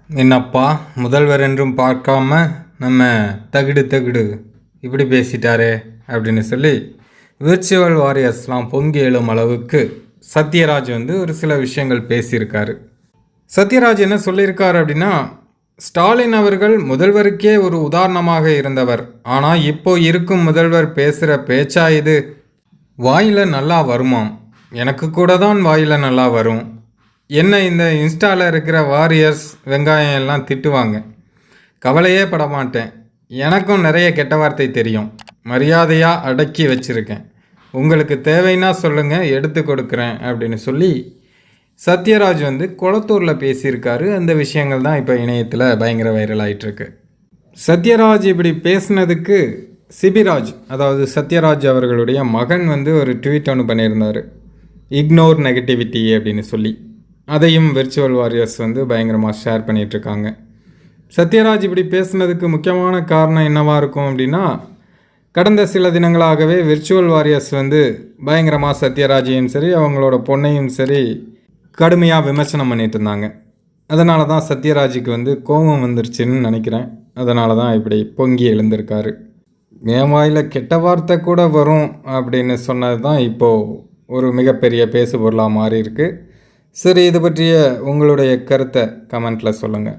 என்னப்பா முதல்வர் என்றும் பார்க்காம நம்ம தகுடு தகுடு இப்படி பேசிட்டாரே அப்படின்னு சொல்லி விர்ச்சுவல் வாரியர்ஸ்லாம் பொங்கி எழும் அளவுக்கு சத்யராஜ் ஒரு சில விஷயங்கள் பேசியிருக்காரு. சத்யராஜ் என்ன சொல்லியிருக்காரு அப்படின்னா, ஸ்டாலின் அவர்கள் முதல்வருக்கே ஒரு உதாரணமாக இருந்தவர். ஆனால் இப்போ இருக்கும் முதல்வர் பேசுகிற பேச்சா இது? வாயில் நல்லா வருமாம், எனக்கு கூட தான் வாயில் நல்லா வரும். என்ன இந்த இன்ஸ்டாவில் இருக்கிற வாரியர்ஸ் வெங்காயம் எல்லாம் திட்டுவாங்க, கவலையே பட மாட்டேன். எனக்கும் நிறைய கெட்ட வார்த்தை தெரியும், மரியாதையாக அடக்கி வச்சுருக்கேன். உங்களுக்கு தேவைன்னா சொல்லுங்கள், எடுத்து கொடுக்குறேன் அப்படின்னு சொல்லி சத்யராஜ் குளத்தூரில் பேசியிருக்காரு. அந்த விஷயங்கள் தான் இப்போ இணையத்தில் பயங்கர வைரல் ஆகிட்டுருக்கு. சத்யராஜ் இப்படி பேசினதுக்கு சிபிராஜ், அதாவது சத்யராஜ் அவர்களுடைய மகன் ஒரு ட்வீட் ஒன்று பண்ணியிருந்தார், இக்னோர் நெகட்டிவிட்டி அப்படின்னு சொல்லி. அதையும் விர்ச்சுவல் வாரியர்ஸ் பயங்கரமாக ஷேர் பண்ணிகிட்ருக்காங்க. சத்யராஜ் இப்படி பேசுனதுக்கு முக்கியமான காரணம் என்னவாக இருக்கும் அப்படின்னா, கடந்த சில தினங்களாகவே விர்ச்சுவல் வாரியர்ஸ் பயங்கரமாக சத்யராஜையும் சரி அவங்களோட பொண்ணையும் சரி கடுமையாக விமர்சனம் பண்ணிட்டு இருந்தாங்க. அதனால தான் சத்யராஜுக்கு கோபம் வந்துருச்சுன்னு நினைக்கிறேன். அதனால தான் இப்படி பொங்கி எழுந்திருக்காரு. என் வாயில் கெட்ட வார்த்தை கூட வரும் அப்படின்னு சொன்னது தான் இப்போது ஒரு மிகப்பெரிய பேசு பொருளாக மாறி இருக்கு. சரி, இது பற்றிய உங்களுடைய கருத்தை கமெண்ட்டில் சொல்லுங்கள்.